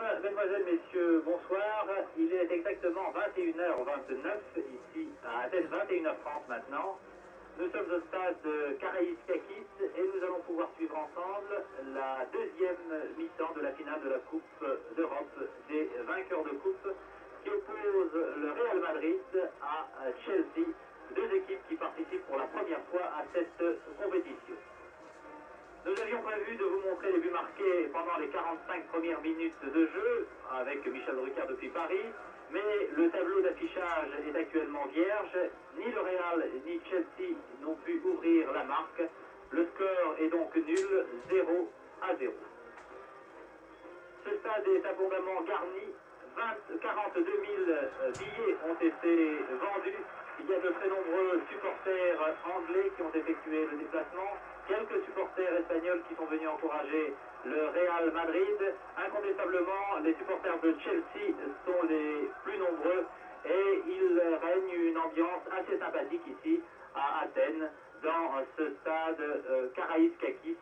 Mesdames, Mesdemoiselles, Messieurs, bonsoir. Il est exactement 21h29, ici à Athènes, 21h30 maintenant. Nous sommes au stade de Karaïskakis et nous allons pouvoir suivre ensemble la deuxième mi-temps de la finale de la Coupe d'Europe des vainqueurs de coupe qui oppose le Real Madrid à Chelsea, deux équipes qui participent pour la première fois à cette compétition. Nous avions prévu de vous montrer les buts marqués pendant les 45 premières minutes de jeu avec Michel Drucker depuis Paris, mais le tableau d'affichage est actuellement vierge. Ni le Real ni Chelsea n'ont pu ouvrir la marque. Le score est donc nul, 0-0. Ce stade est abondamment garni. 42 000 billets ont été vendus. Il y a de très nombreux supporters anglais qui ont effectué le déplacement. Quelques supporters espagnols qui sont venus encourager le Real Madrid. Incontestablement, les supporters de Chelsea sont les plus nombreux et il règne une ambiance assez sympathique ici à Athènes, dans ce stade Karaïskakis.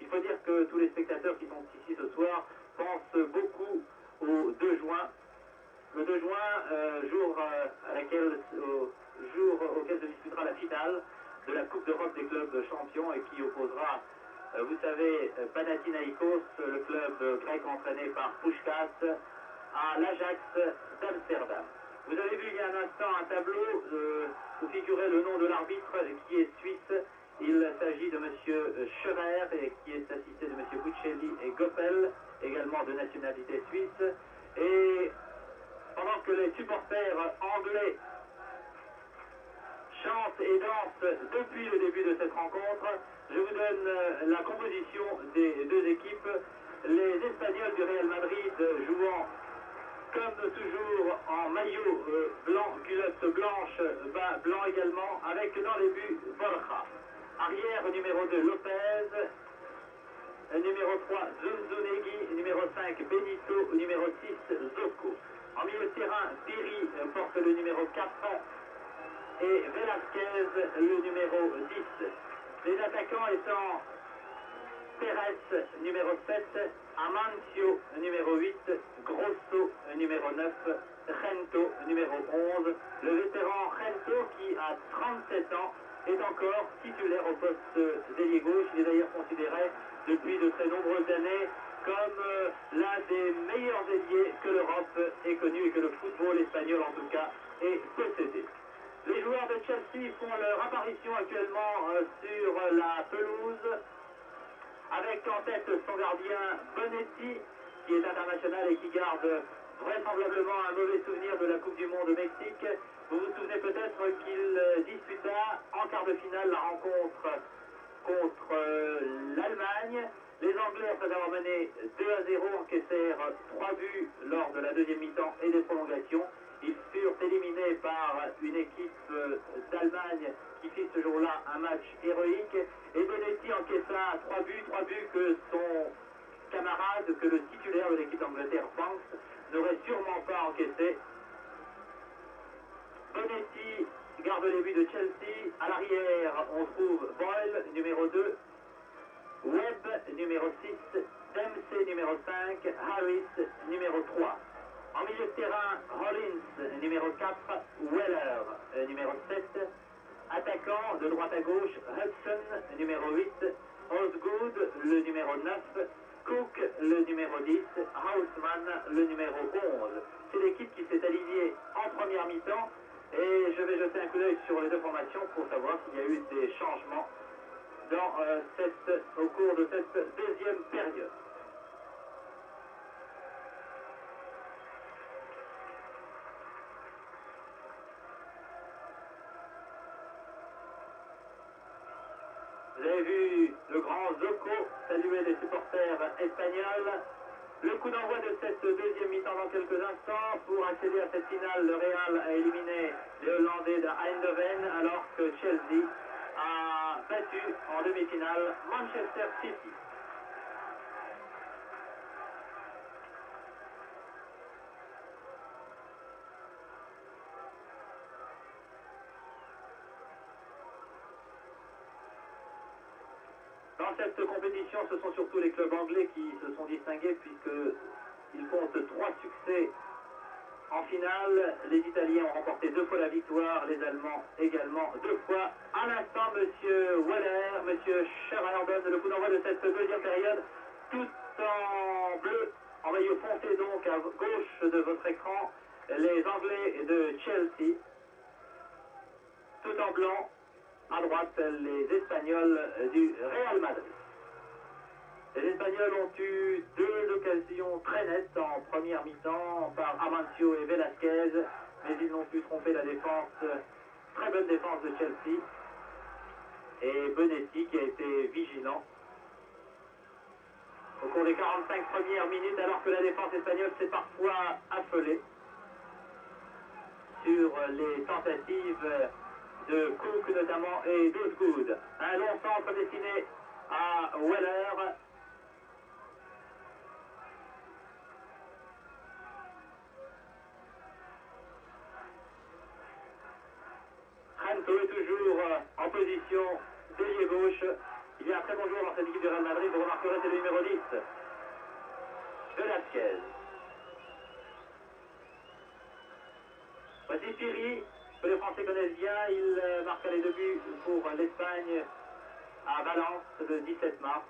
Il faut dire que tous les spectateurs qui sont ici ce soir pensent beaucoup au 2 juin. Le 2 juin, jour auquel se disputera la finale de la Coupe d'Europe des clubs champions et qui opposera, vous savez, Panathinaïkos, le club grec entraîné par Puskás, à l'Ajax d'Amsterdam. Vous avez vu il y a un instant un tableau où figurait le nom de l'arbitre qui est suisse. Il s'agit de M. Scherer et qui est assisté de M. Buccelli et Goppel, également de nationalité suisse. Et pendant que les supporters anglais chantent et dansent depuis le début de cette rencontre, je vous donne la composition des deux équipes. Les Espagnols du Real Madrid jouant comme toujours en maillot blanc, culotte blanche, bas blanc également, avec dans les buts Borja. Arrière numéro 2 Lopez, numéro 3 Zunzunegui, numéro 5 Benito, numéro 6 Zoko. En milieu de terrain, Piri porte le numéro 4 et Velasquez le numéro 10. Les attaquants étant Pérez numéro 7, Amancio numéro 8, Grosso numéro 9, Gento numéro 11. Le vétéran Gento qui a 37 ans est encore titulaire au poste d'ailier gauche. Il est d'ailleurs considéré depuis de très nombreuses années comme l'un des meilleurs ailiers que l'Europe ait connu et que le football espagnol en tout cas ait possédé. Les joueurs de Chelsea font leur apparition actuellement sur la pelouse avec en tête son gardien Bonetti qui est international et qui garde vraisemblablement un mauvais souvenir de la Coupe du Monde au Mexique. Vous vous souvenez peut-être qu'il disputa en quart de finale la rencontre contre l'Allemagne. Les Anglais, après avoir mené 2-0, encaissèrent 3 buts lors de la deuxième mi-temps et des prolongations. Ils furent éliminés par une équipe d'Allemagne qui fit ce jour-là un match héroïque. Et Bonetti encaissa 3 buts que son camarade, que le titulaire de l'équipe d'Angleterre, Banks, n'aurait sûrement pas encaissé. Bonetti garde les buts de Chelsea. À l'arrière, on trouve Boyle, numéro 2, Webb, numéro 6, Dempsey, numéro 5, Harris, numéro 3. En milieu de terrain, Hollins, numéro 4, Weller, numéro 7. Attaquant de droite à gauche, Hudson, numéro 8, Osgood, le numéro 9, Cook, le numéro 10, Houseman, le numéro 11. C'est l'équipe qui s'est alignée en première mi-temps et je vais jeter un coup d'œil sur les deux formations pour savoir s'il y a eu des changements au cours de cette deuxième période. Vous avez vu le grand Zoko saluer les supporters espagnols. Le coup d'envoi de cette deuxième mi-temps dans quelques instants. Pour accéder à cette finale, le Real a éliminé les Hollandais de Eindhoven alors que Chelsea a battu en demi-finale Manchester City. Dans cette compétition, ce sont surtout les clubs anglais qui se sont distingués puisque Il compte 3 succès en finale. Les Italiens ont remporté 2 fois la victoire, les Allemands également 2 fois. À l'instant, Monsieur Weller, Monsieur Scherardon, le coup d'envoi de cette deuxième période, tout en bleu, en maillot foncé donc à gauche de votre écran, les Anglais de Chelsea, tout en blanc, à droite les Espagnols du Real Madrid. Les Espagnols ont eu 2 occasions très nettes en première mi-temps par Amancio et Velasquez, mais ils n'ont pu tromper la défense, très bonne défense de Chelsea, et Bonetti qui a été vigilant au cours des 45 premières minutes, alors que la défense espagnole s'est parfois affolée sur les tentatives de Cook notamment et d'Osgood. Un long centre destiné à Weller. Rento est toujours en position d'ailier gauche. Il y a un très bon joueur dans cette équipe du Real Madrid. Vous remarquerez, c'est le numéro 10, Velasquez. Voici Piri, que les Français connaissent bien. Il marqua les 2 buts pour l'Espagne à Valence le 17 mars.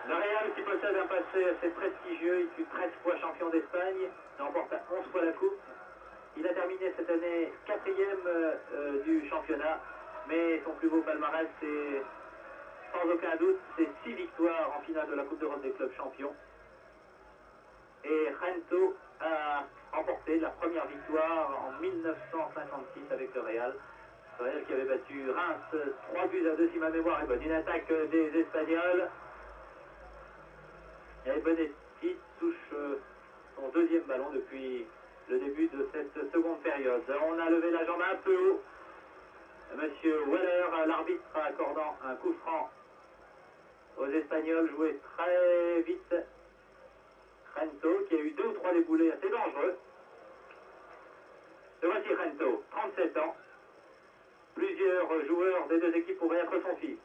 Le Real, qui possède un passé assez prestigieux, il fut 13 fois champion d'Espagne, il remporta 11 fois la coupe. Il a terminé cette année 4e du championnat, mais son plus beau palmarès, c'est sans aucun doute ses 6 victoires en finale de la Coupe d'Europe des clubs champions. Et Rento a remporté la première victoire en 1956 avec le Real. Le Real qui avait battu Reims 3 buts à 2 si ma mémoire est bonne. Une attaque des Espagnols. Et Bonetti touche son 2e ballon depuis le début de cette seconde période. On a levé la jambe un peu haut. Monsieur Weller, l'arbitre, accordant un coup franc aux Espagnols, joué très vite. Rento, qui a eu 2 ou 3 déboulés assez dangereux. Et voici Rento, 37 ans. Plusieurs joueurs des 2 équipes pourraient être son fils.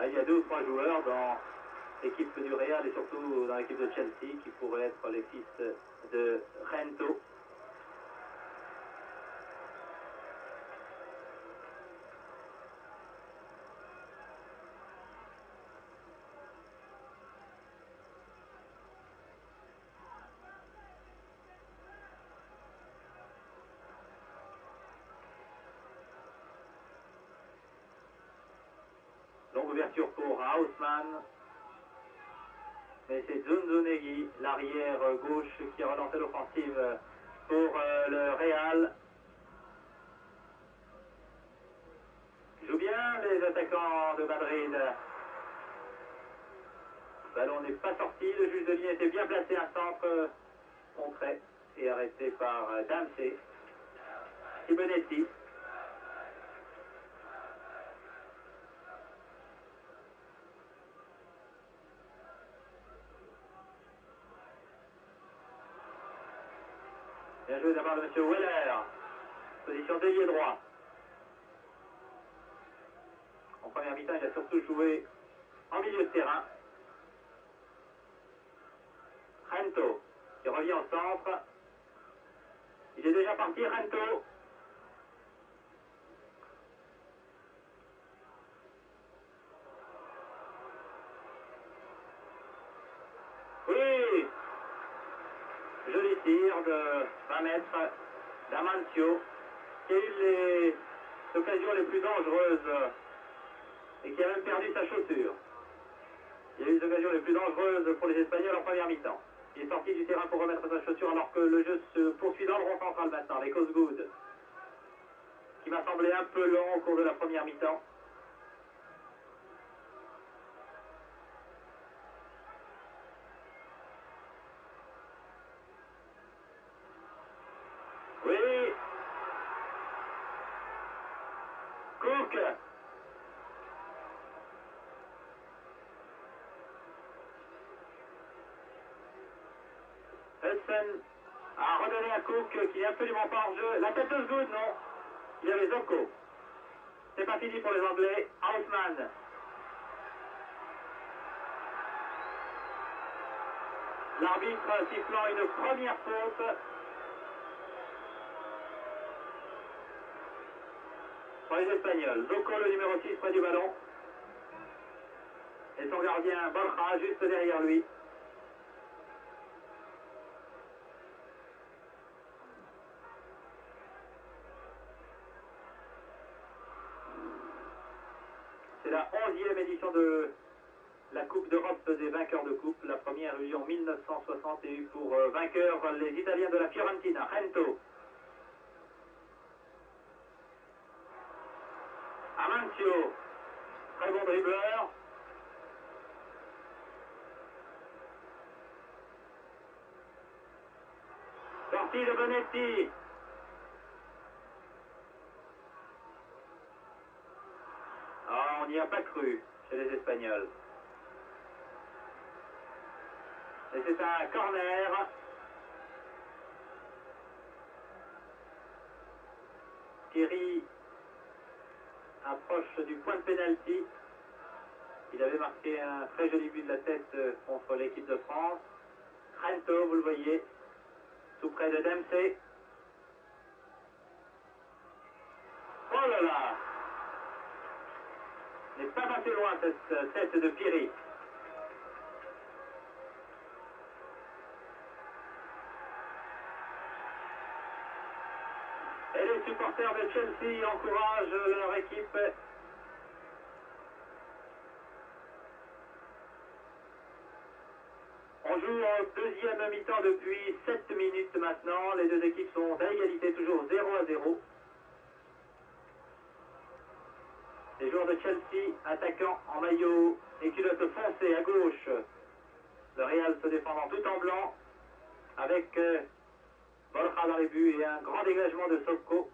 Il y a 2 ou 3 joueurs dans l'équipe du Real et surtout dans l'équipe de Chelsea qui pourraient être les fils de Rento. Longue ouverture pour Haussmann. Mais c'est Zunzunegui, l'arrière gauche, qui a relancé l'offensive pour le Real. Joue bien les attaquants de Madrid. Le ballon n'est pas sorti, le juge de ligne était bien placé, un centre contré et arrêté par Dempsey. Bonetti. Bien joué de la part de M. Weller. Position d'ailier droit. En première mi-temps, il a surtout joué en milieu de terrain. Rento, qui revient au centre. Il est déjà parti, Rento. Oui! Joli tir de 20 mètres d'Amancio, qui a eu les occasions les plus dangereuses et qui a même perdu sa chaussure. Il y a eu les occasions les plus dangereuses pour les Espagnols en première mi-temps. Il est sorti du terrain pour remettre sa chaussure alors que le jeu se poursuit dans le rond central maintenant avec Osgood, qui m'a semblé un peu lent au cours de la première mi-temps. Cook. Hudson a redonné à Cook qui n'est absolument pas en jeu. La tête de Good, non. Il y avait Zocco. C'est pas fini pour les Anglais. Houseman. L'arbitre sifflant une première faute. Pour les Espagnols. Zocco, le numéro 6, près du ballon. Et son gardien Borja juste derrière lui. C'est la 11e édition de la Coupe d'Europe des vainqueurs de coupe. La première eut lieu en 1960 et eut pour vainqueurs les Italiens de la Fiorentina. Rento. Amancio. Très bon dribbleur. Sortie de Bonetti. Ah, on n'y a pas cru chez les Espagnols. Et c'est un corner. Thierry approche du point de pénalty. Il avait marqué un très joli but de la tête contre l'équipe de France. Rento, vous le voyez, tout près de Dempsey. Oh là là! N'est pas passé loin cette tête de Thierry. Et les supporters de Chelsea encouragent leur équipe. On joue en deuxième mi-temps depuis 7 minutes maintenant. Les deux équipes sont à égalité, toujours 0-0. Les joueurs de Chelsea attaquant en maillot et culotte foncée à gauche. Le Real se défendant tout en blanc avec Borja dans les buts et un grand dégagement de Socco.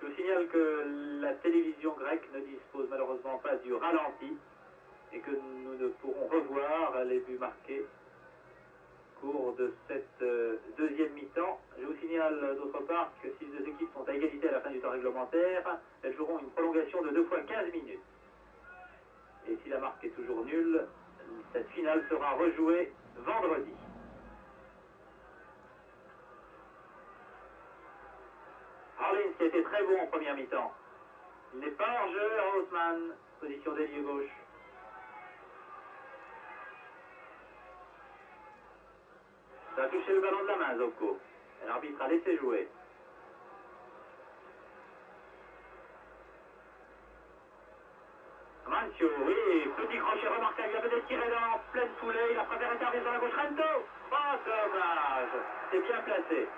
Je vous signale que la télévision grecque ne dispose malheureusement pas du ralenti et que nous ne pourrons revoir les buts marqués au cours de cette deuxième mi-temps. Je vous signale d'autre part que si les deux équipes sont à égalité à la fin du temps réglementaire, elles joueront une prolongation de 2 fois 15 minutes. Et si la marque est toujours nulle, cette finale sera rejouée vendredi. Harlins qui a été très bon en première mi-temps. Il n'est pas hors jeu, Houseman, position d'ailier gauche. Ça a touché le ballon de la main, Zocco. L'arbitre a laissé jouer. Amancio, oui, petit crochet remarquable, il a peut-être tiré dans pleine foulée, il a préféré servir sur la gauche. Rento! Oh, dommage! C'est bien placé.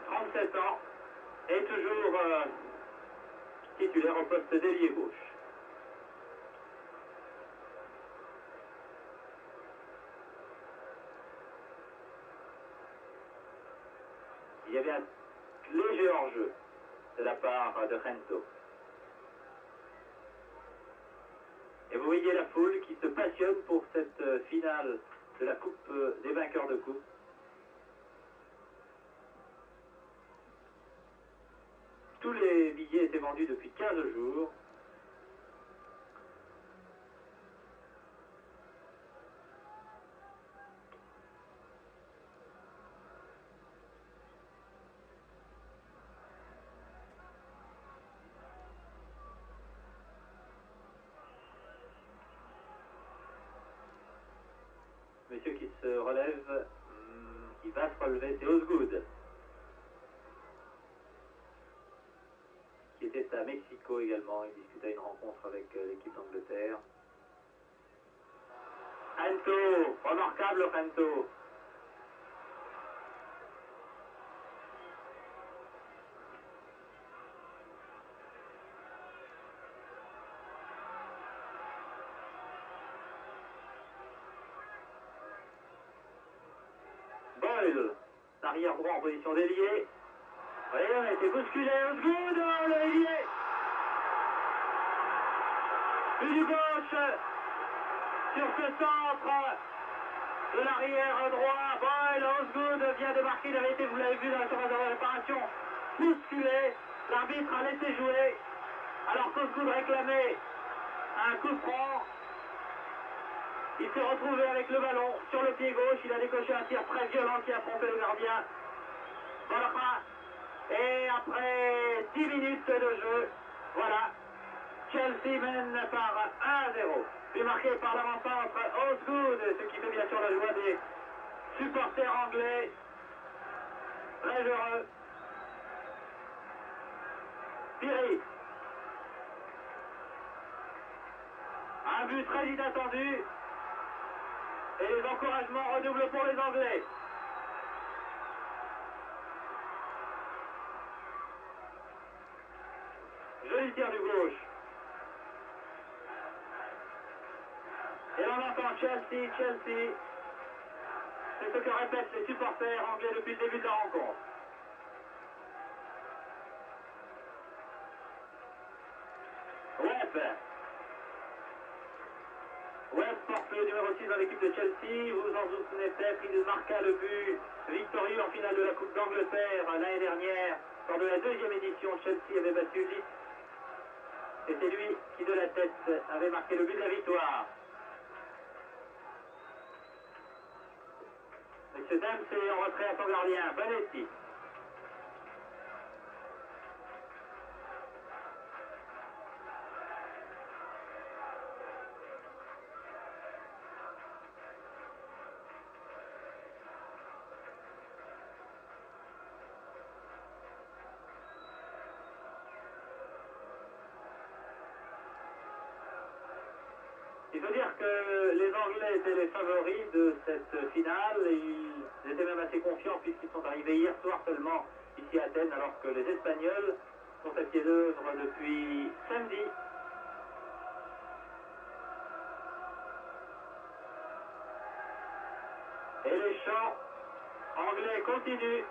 37 ans, et toujours titulaire au poste d'ailier gauche. Il y avait un léger hors-jeu de la part de Rento. Et vous voyez la foule qui se passionne pour cette finale de la Coupe des vainqueurs de coupe. Tous les billets étaient vendus depuis 15 jours. Monsieur qui se relève, il va se relever, c'est Osgood, qui était à Mexico également. Il discutait une rencontre avec l'équipe d'Angleterre. Rento, remarquable Rento. Boyle, l'arrière droit en position d'ailier. Oui, on a été bousculé, Osgood, le ailier. But du gauche sur ce centre de l'arrière droit. Boyle, Osgood vient de marquer, il avait été, vous l'avez vu dans la surface de réparation, bousculé. L'arbitre a laissé jouer, alors qu'Osgood réclamait un coup franc. Il s'est retrouvé avec le ballon sur le pied gauche. Il a décoché un tir très violent qui a trompé le gardien. Voilà. Et après 10 minutes de jeu, voilà, Chelsea mène par 1-0. Puis marqué par l'avant-centre Osgood, ce qui fait bien sûr la joie des supporters anglais. Très heureux. Piri. Un but très inattendu. Et les encouragements redoublent pour les Anglais. Joli tir du gauche. Et on entend Chelsea, Chelsea. C'est ce que répètent les supporters anglais depuis le début de la rencontre. Webb porte le numéro 6 dans l'équipe de Chelsea. Vous vous en souvenez peut-être, il marqua le but victorieux en finale de la Coupe d'Angleterre l'année dernière. Lors de la deuxième édition, Chelsea avait battu Leeds. Et c'est lui qui, de la tête, avait marqué le but de la victoire. Monsieur Dempsey en retrait à son gardien, Bonetti. Il faut dire que les Anglais étaient les favoris de cette finale et ils étaient même assez confiants puisqu'ils sont arrivés hier soir seulement ici à Athènes alors que les Espagnols sont à pied d'œuvre depuis samedi. Et les chants anglais continuent.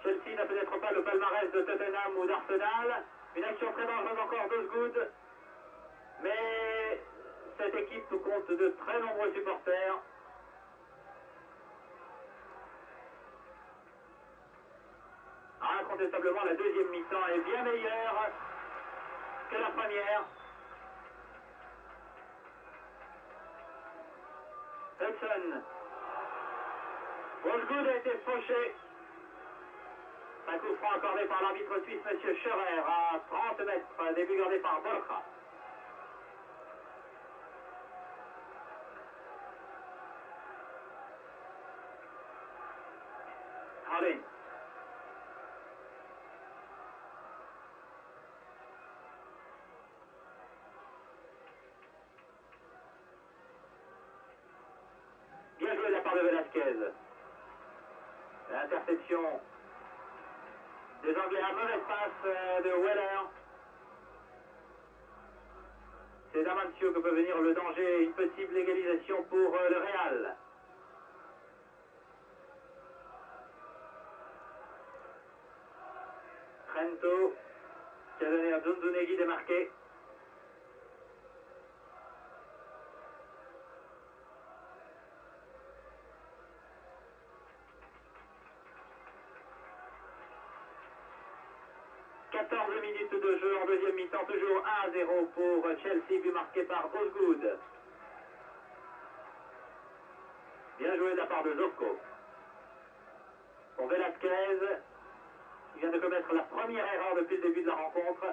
Chelsea n'a peut-être pas le palmarès de Tottenham ou d'Arsenal. Une action très dangereuse encore d'Osgood. Mais cette équipe compte de très nombreux supporters. Incontestablement, la deuxième mi-temps est bien meilleure que la première. Hudson. Osgood a été fauché. Un coup franc accordé par l'arbitre suisse, M. Scherer, à 30 mètres, début gardé par Borja. Allez. Bien joué de la part de Velasquez. L'interception des Anglais, un mauvais passe de Weller. C'est d'Amancio que peut venir le danger, une possible égalisation pour le Real. Trento qui a donné à Zunzunegui de marquer. Minutes de jeu en deuxième mi-temps, toujours 1-0 pour Chelsea, but marqué par Osgood. Bien joué de la part de Zocco. Pour Velasquez, il vient de commettre la première erreur depuis le début de la rencontre.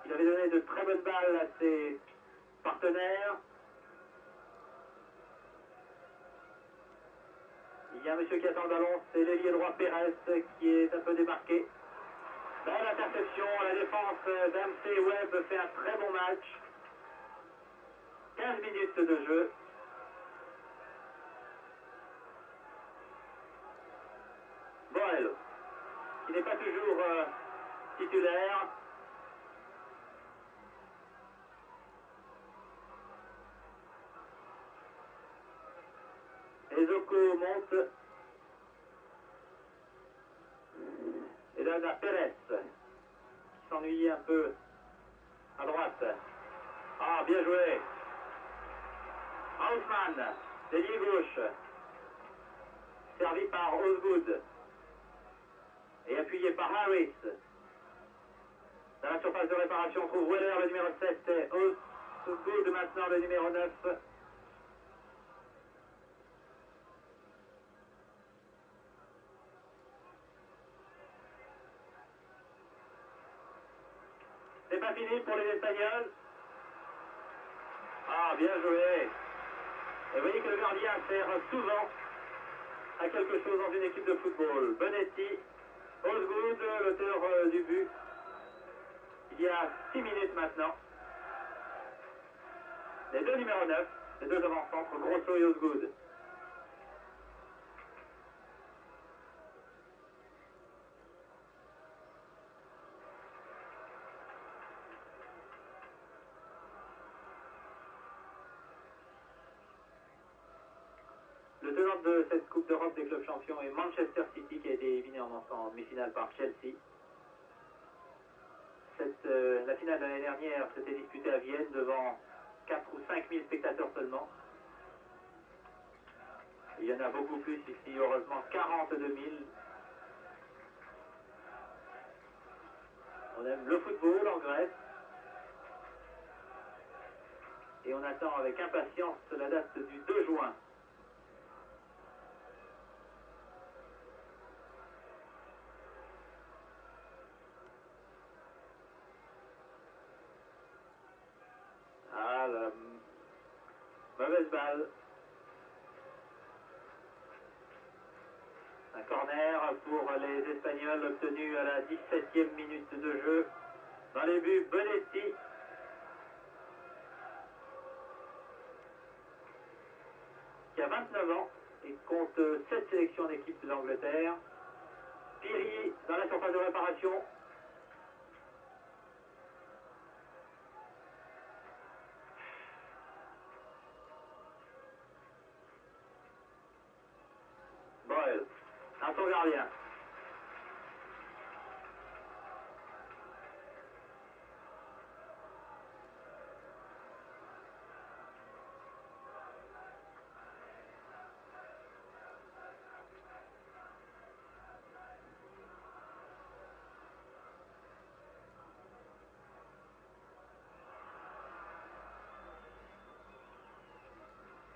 Il avait donné de très bonnes balles à ses partenaires. Il y a un monsieur qui attend le ballon, c'est l'ailier droit Pérez qui est un peu démarqué. Belle interception, la défense d'Amsey Webb fait un très bon match. 15 minutes de jeu. Boyle, qui n'est pas toujours titulaire. et Zocco monte et donne à Pérez qui s'ennuie un peu à droite. Ah, bien joué. Haussmann, ailier gauche, servi par Osgood et appuyé par Harris. Dans la surface de réparation, on trouve Weller, le numéro 7, et Osgood maintenant le numéro 9. C'est pas fini pour les Espagnols. Ah, bien joué. Et vous voyez que le gardien sert souvent à quelque chose dans une équipe de football. Bonetti, Osgood, l'auteur du but, il y a 6 minutes maintenant. Les deux numéros 9, les deux avant-centres, Grosso et Osgood. Le tenant de cette Coupe d'Europe des clubs champions est Manchester City, qui a été éliminé en demi-finale par Chelsea. La finale de l'année dernière s'était disputée à Vienne devant 4 ou 5 000 spectateurs seulement. Il y en a beaucoup plus ici, heureusement 42 000. On aime le football en Grèce. Et on attend avec impatience la date du 2 juin. Ah, la mauvaise balle. Un corner pour les Espagnols obtenu à la 17e minute de jeu. Dans les buts, Bonetti. Qui a 29 ans et compte 7 sélections d'équipe de l'Angleterre. Piri dans la surface de réparation. Boyle, un son gardien.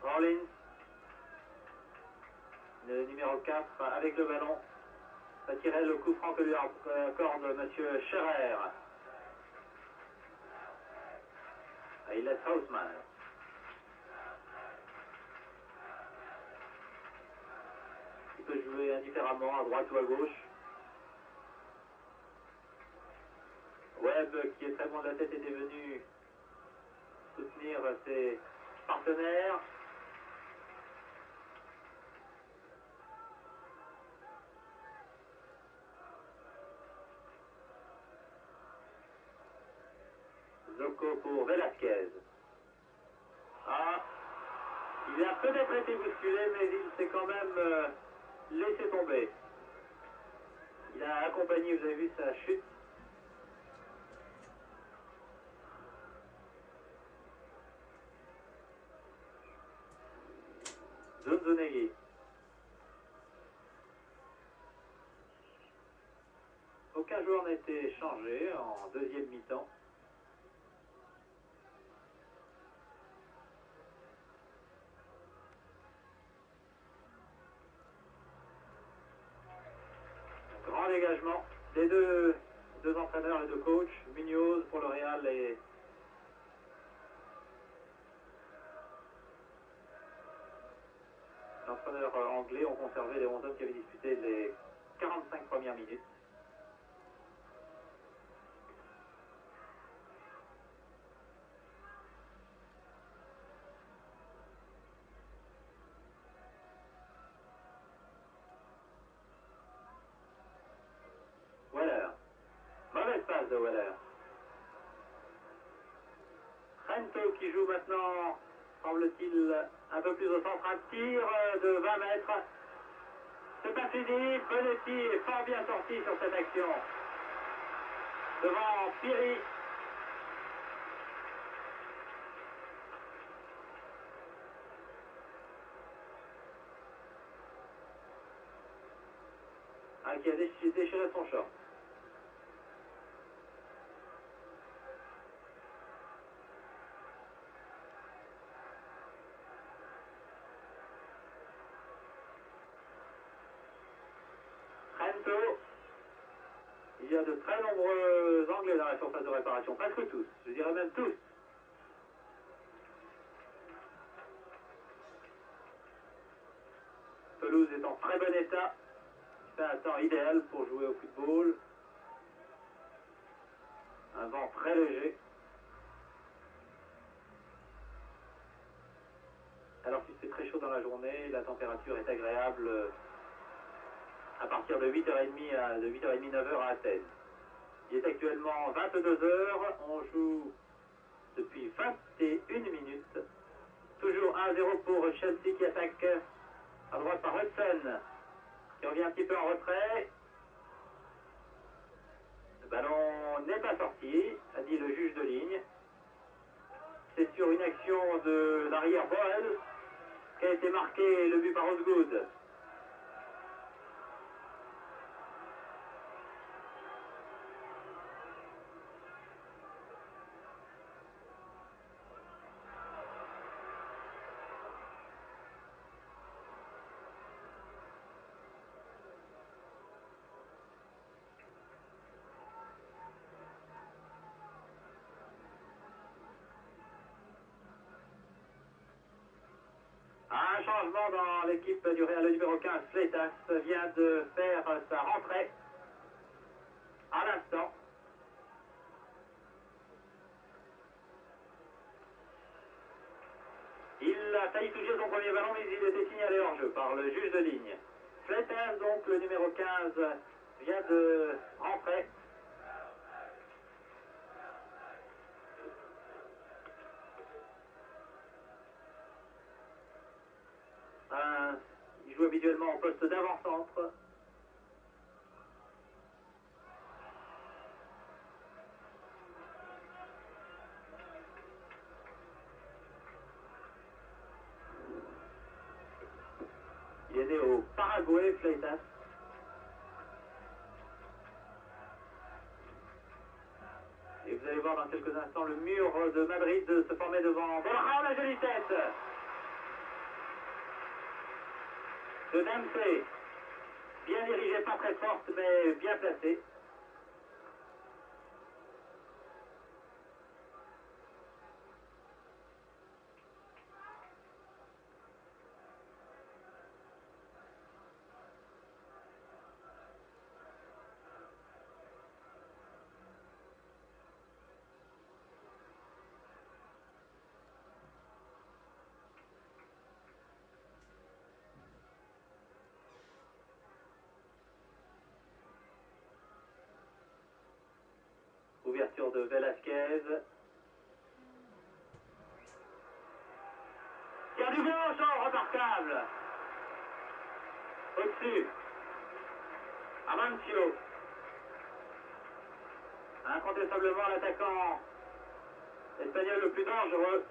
Rollins, le numéro 4, avec le ballon, va tirer le coup franc que lui accorde M. Scherer. Il laisse Haussmann. Il peut jouer indifféremment à droite ou à gauche. Webb, qui est très bon de la tête, était venu soutenir ses partenaires. Zocco pour Velasquez. Ah, il a peut-être été bousculé, mais il s'est quand même laissé tomber. Il a accompagné, vous avez vu sa chute. Zunzunegui. Aucun joueur n'a été changé en deuxième mi-temps. Grand dégagement des deux entraîneurs, les deux coachs, Munoz pour le Real et l'entraîneur anglais ont conservé les 11 hommes qui avaient disputé les 45 premières minutes. Weller. Mauvaise passe de Weller. Rento qui joue maintenant semble-t-il un peu plus au centre, un tir de 20 mètres. C'est pas fini, Bonetti est fort bien sorti sur cette action. Devant Piri. Qui a déchiré son short. Rento. Il y a de très nombreux Anglais dans la surface de réparation, presque tous, je dirais même tous. Pelouse est en très bon état. C'est un temps idéal pour jouer au football. Un vent très léger. Alors qu'il fait très chaud dans la journée, la température est agréable à partir de 8h30 à 9h à Athènes. Il est actuellement 22h, on joue depuis 21 minutes. Toujours 1-0 pour Chelsea qui attaque à droite par Hudson, qui revient un petit peu en retrait. Le ballon n'est pas sorti, a dit le juge de ligne. C'est sur une action de l'arrière Boel qu'a été marqué le but par Osgood. Un changement dans l'équipe du Real, le numéro 15, Fleitas, vient de faire sa rentrée à l'instant. Il a failli toucher son premier ballon, mais il était signalé hors jeu par le juge de ligne. Fleitas, donc le numéro 15, vient de rentrer. Il joue habituellement au poste d'avant-centre. Il est né au Paraguay, Fleitas. Et vous allez voir dans quelques instants le mur de Madrid se former devant Borja, la jolie tête de Dempsey. Bien dirigée, pas très forte, mais bien placée. Ouverture de Velasquez. Il y a du gauche, oh, remarquable. Au-dessus. Amancio. Incontestablement l'attaquant espagnol le plus dangereux.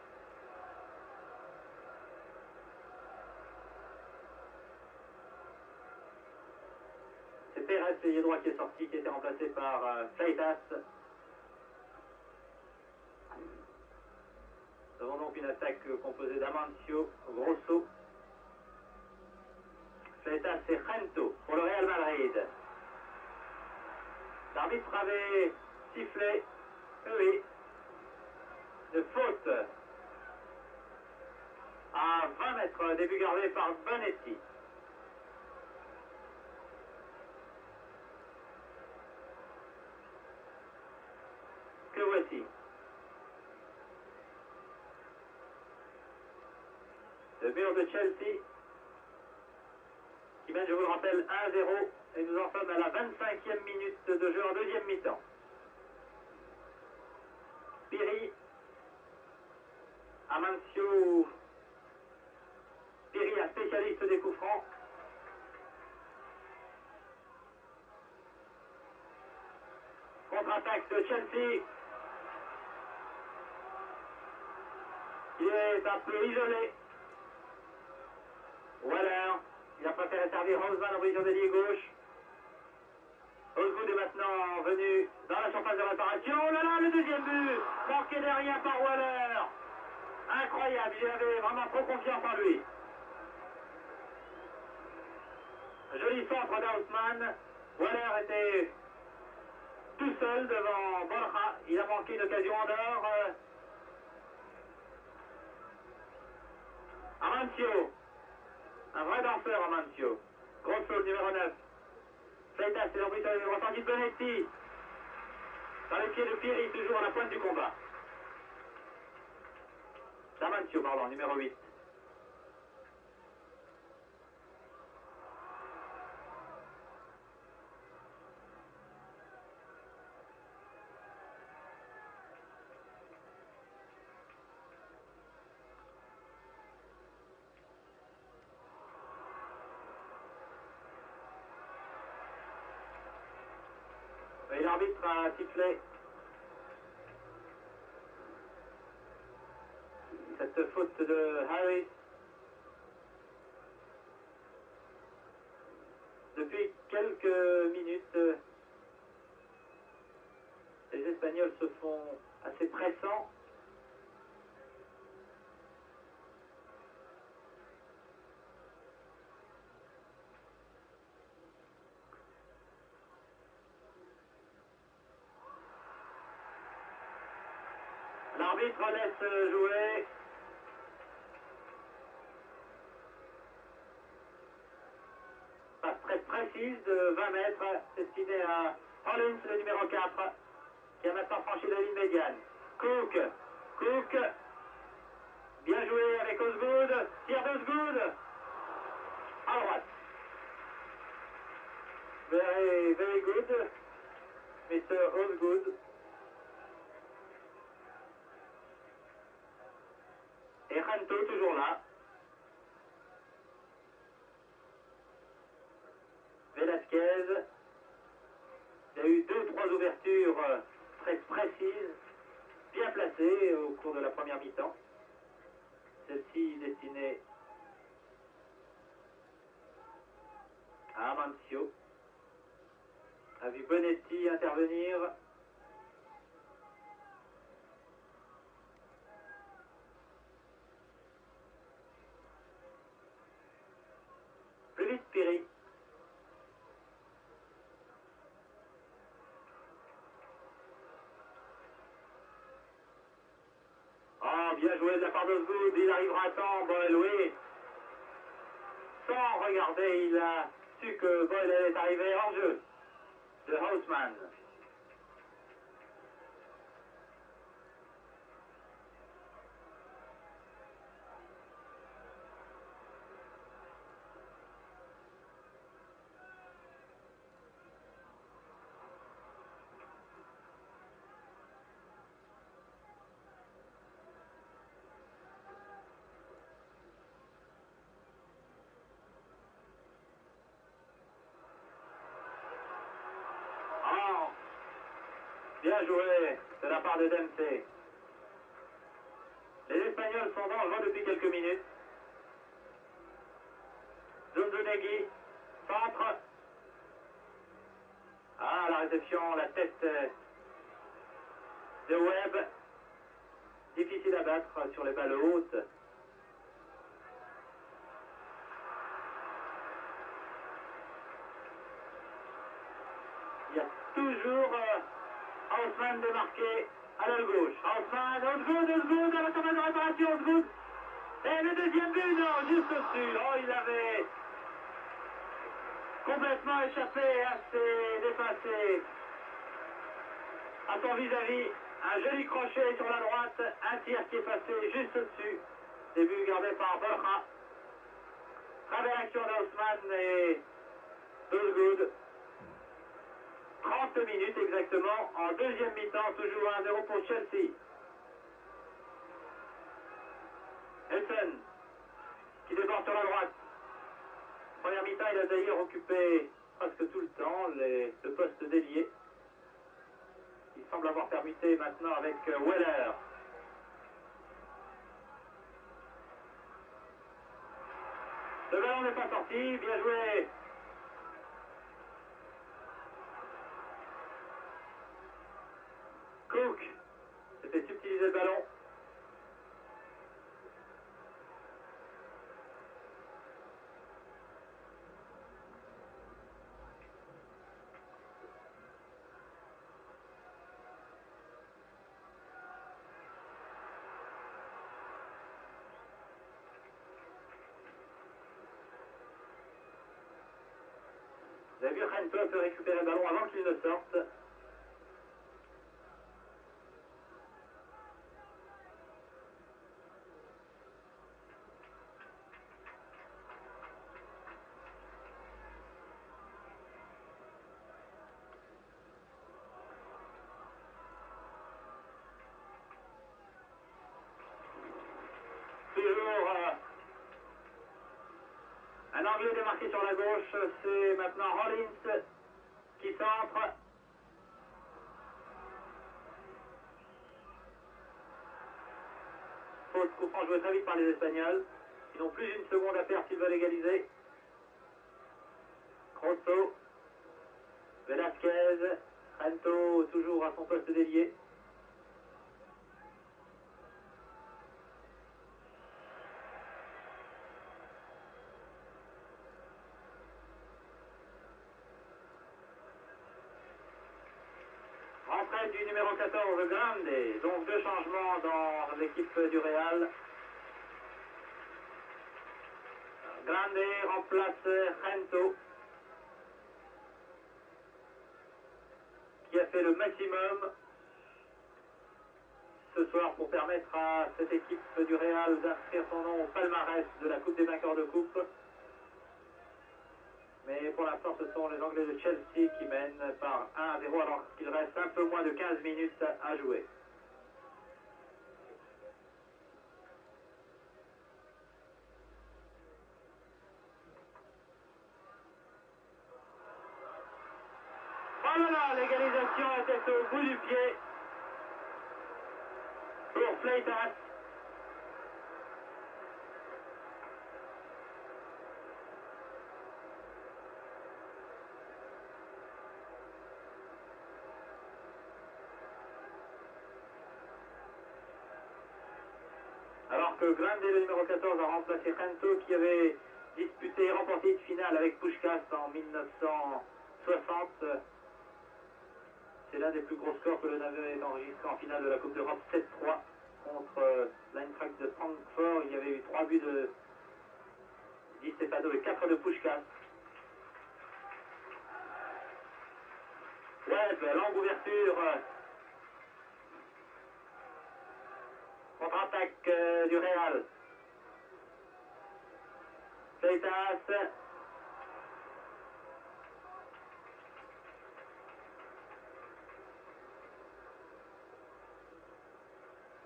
C'est Pérez, l'ailier droit, qui est sorti, qui a été remplacé par Fleitas. Nous avons donc une attaque composée d'Amancio, Grosso, Fleitas et Rento pour le Real Madrid. L'arbitre avait sifflé, oui, de faute à 20 mètres, début gardé par Bonetti. Que voici. Le mur de Chelsea qui mène, je vous le rappelle, 1-0 et nous en sommes à la 25e minute de jeu en deuxième mi-temps. Piri, Amancio contre-attaque de Chelsea. Il est un peu isolé. Waller, il a préféré servir Houseman en position d'ailier gauche. Osgood est maintenant venu dans la surface de réparation. Oh là là, le deuxième but, manqué derrière par Waller. Incroyable, il avait vraiment trop confiance en lui. Joli centre d'Houseman. Waller était tout seul devant Borja. Il a manqué une occasion en or. Amancio. Un vrai danseur, Amancio. Grosse faute, numéro 9. Fleitas, c'est l'embris sur le ressenti de Bonetti. Dans les pieds de Pieri, toujours à la pointe du combat. Amancio, pardon, numéro 8. Et l'arbitre a sifflé cette faute de Harris. Depuis quelques minutes, les Espagnols se font assez pressants. L'arbitre laisse jouer. Passe très précise de 20 mètres, destinée à Hollins, le numéro 4, qui a maintenant franchi la ligne médiane. Cook, bien joué avec Osgood, tir d'Osgood, à droite. Very good, Mr. Osgood. Et Ranto toujours là. Velasquez. Il y a eu 2-3 ouvertures très précises, bien placées au cours de la première mi-temps. Celle-ci destinée à Amancio. A vu Bonetti intervenir. Plus vite Pieri. Oh, bien joué de la part d'Osgood, il arrivera à temps, Boyle, oui. Sans regarder, il a su que Boyle allait arriver en jeu de Houseman. Bien joué de la part de Dempsey. Les Espagnols sont dangereux depuis quelques minutes. Zunzunegui, centre. Ah, la réception, la tête de Webb. Difficile à battre sur les balles hautes. Il y a toujours Houseman démarqué à l'aile gauche. Houseman, Osgood, à la surface de réparation, Osgood. Et le deuxième but, non, juste au-dessus. Oh, il avait complètement échappé à ses dépassés, à son vis-à-vis. Un joli crochet sur la droite, un tir qui est passé juste au-dessus. Début gardé par Borja. Très belle action d'Houseman et Osgood. 30 minutes exactement, en deuxième mi-temps, toujours 1-0 pour Chelsea. Elson, qui déborde sur la droite. Première mi-temps, il a d'ailleurs occupé presque tout le temps le poste d'ailier. semble avoir permuté maintenant avec Weller. Le ballon n'est pas sorti, bien joué. Cook s'était subtilisé le ballon. Vous avez vu, Rento peut récupérer le ballon avant qu'il ne sorte. Toujours un anglais démarqué sur la gauche, c'est maintenant Rollins qui centre. Faute, coup franc joué très vite par les Espagnols. Ils n'ont plus d'une seconde à perdre s'ils veulent égaliser. Grosso, Velasquez, Rento toujours à son poste d'ailier. Rentrée du numéro 14, Grande. Donc deux changements dans l'équipe du Real. Grande remplace Rento, qui a fait le maximum ce soir pour permettre à cette équipe du Real d'inscrire son nom au palmarès de la Coupe des vainqueurs de coupe. Mais pour l'instant, ce sont les Anglais de Chelsea qui mènent par 1-0 alors qu'il reste un peu moins de 15 minutes à jouer. Oh là là, l'égalisation était au bout du pied pour Fleitas. Alors que Grande, le numéro 14, a remplacé Rento qui avait disputé et remporté une finale avec Puskás en 1960. C'est l'un des plus gros scores que le Navire ait enregistré en finale de la Coupe d'Europe, 7-3 contre l'Eintracht de Francfort. Il y avait eu 3 buts de Di Stefano et 4 de Puskás. Webb, longue ouverture. Contre-attaque du Real. Fleitas.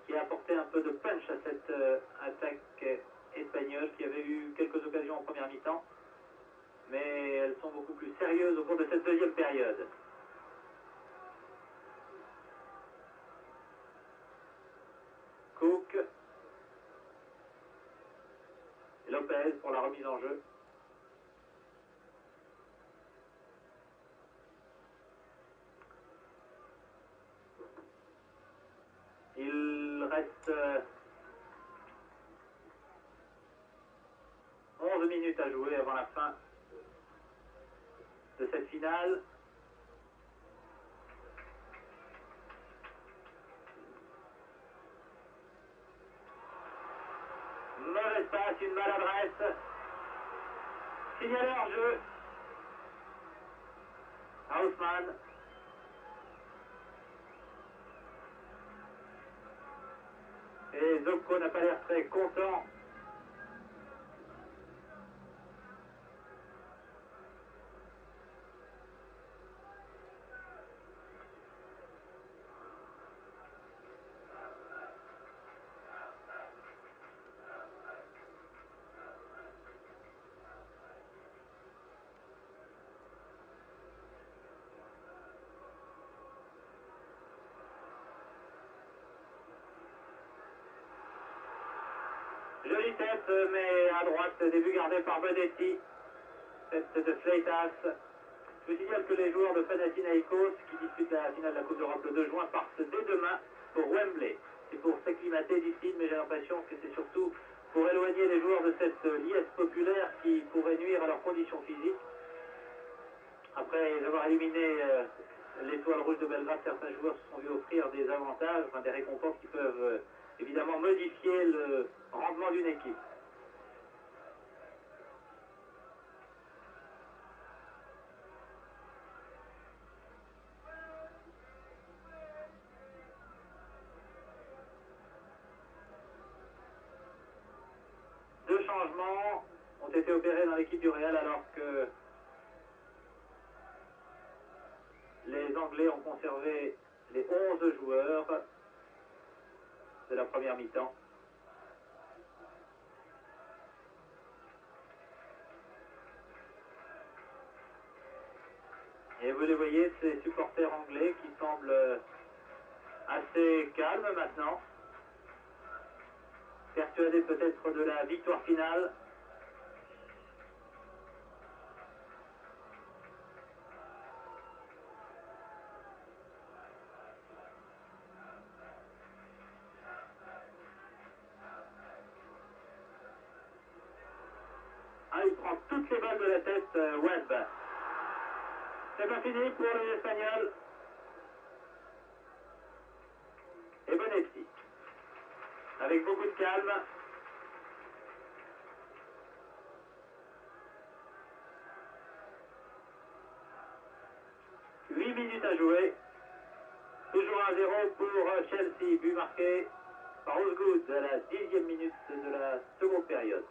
Qui a apporté un peu de punch à cette attaque espagnole qui avait eu quelques occasions en première mi-temps. Mais elles sont beaucoup plus sérieuses au cours de cette deuxième période. Cook. Et Lopez pour la remise en jeu. Il reste 11 minutes à jouer avant la fin de cette finale. Mauvaise passe, une maladresse. Signalé hors jeu. Haussmann. Et Zocco n'a pas l'air très content. Jolie tête, mais à droite, début gardé par Bonetti. Tête de Fleitas. Je vous signale que les joueurs de Panathinaikos qui disputent la finale de la Coupe d'Europe le 2 juin partent dès demain pour Wembley. C'est pour s'acclimater d'ici, mais j'ai l'impression que c'est surtout pour éloigner les joueurs de cette liesse populaire qui pourrait nuire à leurs conditions physiques. Après avoir éliminé l'étoile rouge de Belgrade, certains joueurs se sont vus offrir des avantages, enfin des récompenses qui peuvent évidemment modifier le rendement d'une équipe. Deux changements ont été opérés dans l'équipe du Real alors que les Anglais ont conservé les 11 joueurs de la première mi-temps. Et vous les voyez, ces supporters anglais qui semblent assez calmes maintenant, persuadés peut-être de la victoire finale. Ah, il prend toutes les balles de la tête, Webb. C'est pas fini pour les Espagnols. Et Bonetti. Avec beaucoup de calme. Huit minutes à jouer. Toujours 1-0 pour Chelsea. But marqué par Osgood à la 10e minute de la seconde période.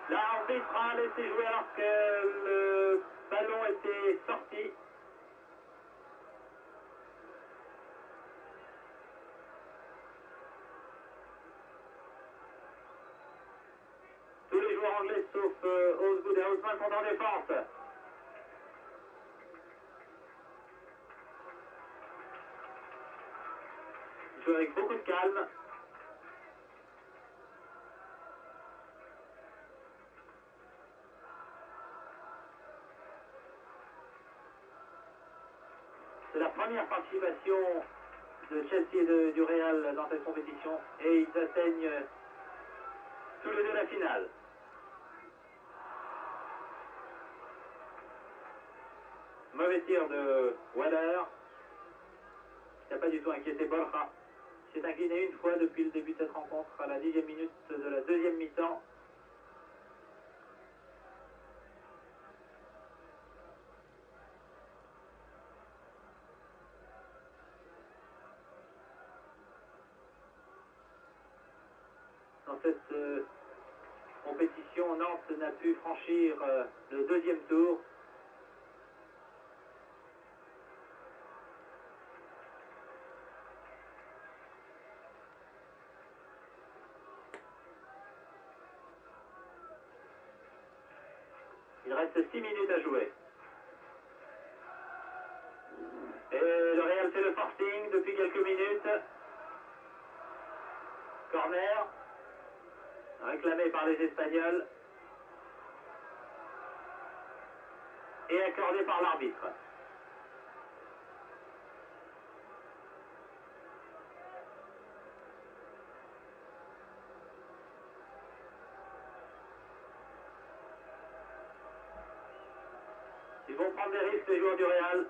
L'arbitre a laissé jouer alors que le ballon était sorti. Tous les joueurs anglais sauf Osgood et Houseman sont en défense. Ils jouent avec beaucoup de calme. C'est la première participation de Chelsea et du Real dans cette compétition et ils atteignent tous les deux la finale. Mauvais tir de Waller. Il n'a pas du tout inquiété Borja. Il s'est incliné une fois depuis le début de cette rencontre à la 10e minute de la deuxième mi-temps. Dans cette compétition, Nantes n'a pu franchir le deuxième tour. Il reste 6 minutes à jouer. Et le Real fait le forcing depuis quelques minutes. Corner. Réclamé par les Espagnols. Et accordé par l'arbitre. Ils vont prendre des risques, les joueurs du Real.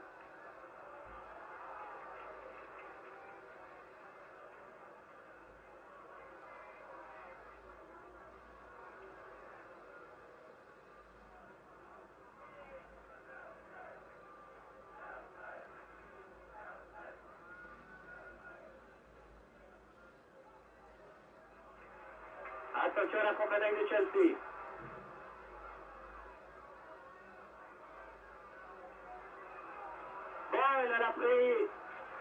Attention à la contre-attaque de Chelsea. Boyle à la prise,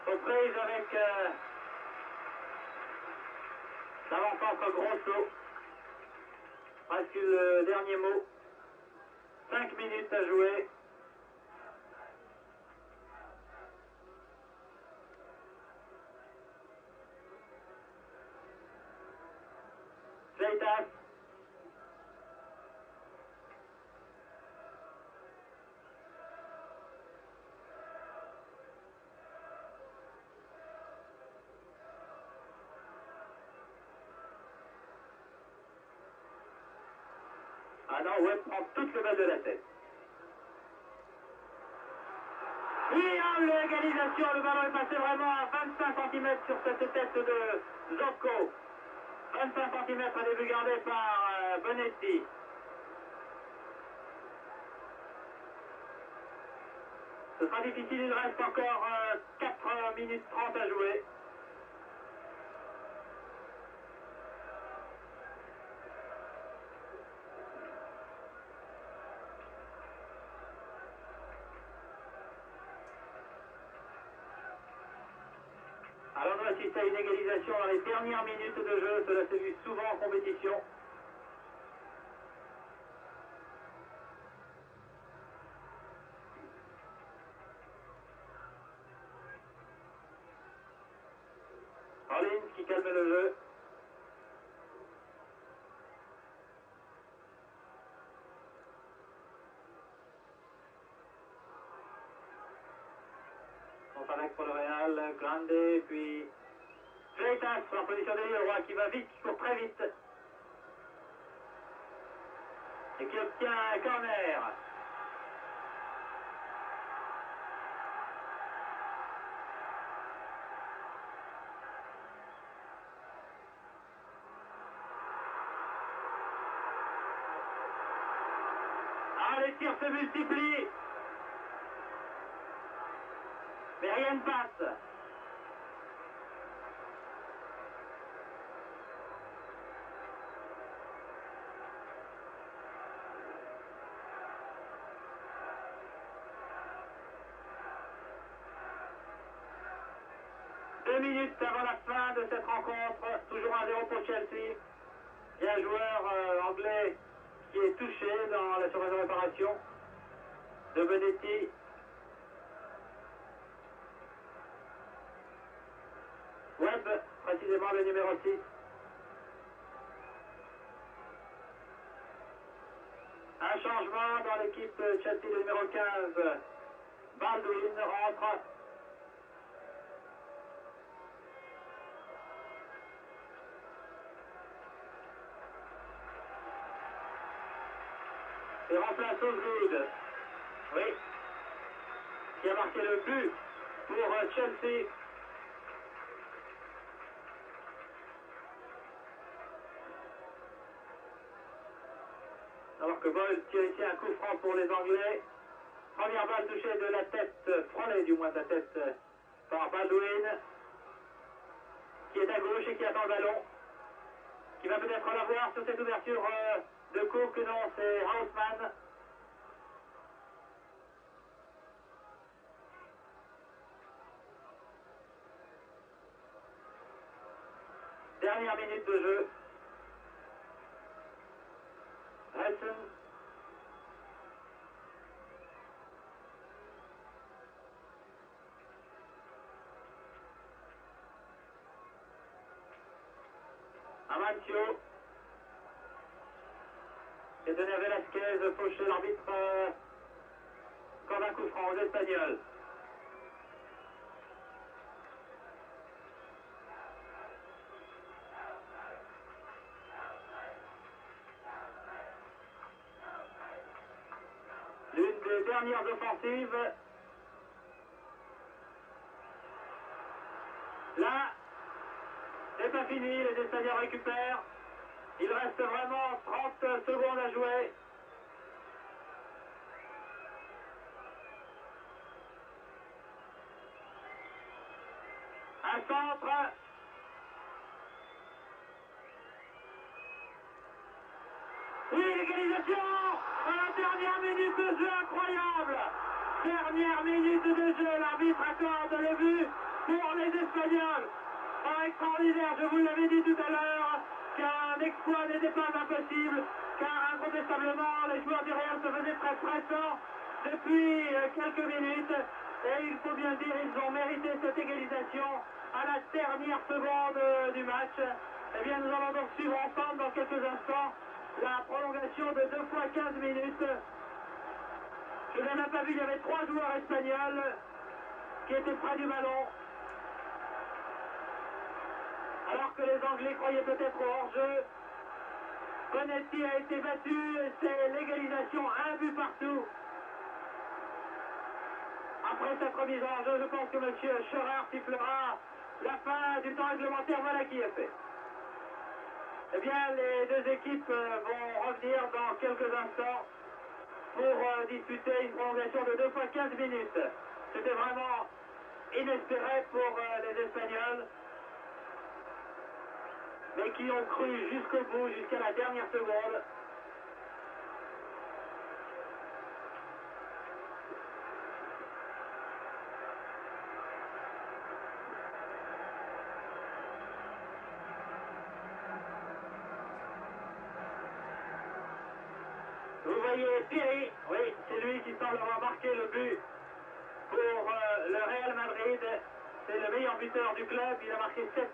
aux prises avec l'avant-centre Grosso. Presque le dernier mot. 5 minutes à jouer. Fleitas. Ah non, Webb prend toute le bal de la tête. Oui, hein, l'égalisation, le ballon est passé vraiment à 25 cm sur cette tête de Zocco. 25 cm au début gardé par Bonetti. Ce sera difficile, il reste encore 4 minutes 30 à jouer. Alors on assiste à une égalisation dans les dernières minutes de jeu, cela s'est vu souvent en compétition. Rollins qui calme le jeu. Avec pour le Real, Grande, puis Fleitas en position de Leroy qui va vite, qui court très vite. Et qui obtient un corner. Ah, les tirs se multiplient. Mais rien ne passe. Deux minutes avant la fin de cette rencontre, toujours 1-0 pour Chelsea. Il y a un joueur anglais qui est touché dans la surface de réparation de Bonetti. Webb, précisément le numéro 6. Un changement dans l'équipe Chelsea, le numéro 15. Baldwin rentre. Et remplace Osgood. Oui. Qui a marqué le but pour Chelsea. Alors que Boyle tire ici un coup franc pour les Anglais. Première balle touchée de la tête, frôlée du moins de la tête par Baldwin, qui est à gauche et qui attend le ballon, qui va peut-être l'avoir sur cette ouverture de Cook. Non, c'est Houseman. Dernière minute de jeu. Hudson. Amancio. Et donné à Velasquez, fauché l'arbitre comme un coup franc aux Espagnols. L'une des dernières offensives. Là, c'est pas fini, les Espagnols récupèrent. Il reste vraiment 30 secondes à jouer. Un centre. Oui, l'égalisation à la dernière minute de jeu, incroyable. Dernière minute de jeu, l'arbitre accorde le but pour les Espagnols. Extraordinaire, je vous l'avais dit tout à l'heure, qu'un exploit n'était pas impossible, car incontestablement, les joueurs du Real se faisaient très pressants depuis quelques minutes, et il faut bien dire, ils ont mérité cette égalisation à la dernière seconde du match. Eh bien, nous allons donc suivre ensemble dans quelques instants la prolongation de 2 fois 15 minutes. Je n'ai même pas vu, il y avait 3 joueurs espagnols qui étaient près du ballon. Alors que les Anglais croyaient peut-être au hors-jeu. Conetti a été battu, c'est l'égalisation, un but partout. Après cette remise en jeu, je pense que M. Scherer sifflera la fin du temps réglementaire. Voilà qui est fait. Eh bien, les deux équipes vont revenir dans quelques instants pour disputer une prolongation de 2 fois 15 minutes. C'était vraiment inespéré pour les Espagnols, mais qui ont cru jusqu'au bout, jusqu'à la dernière seconde. Vous voyez Thierry, oui, c'est lui qui semble avoir marqué le but pour le Real Madrid. C'est le meilleur buteur du club, il a marqué 7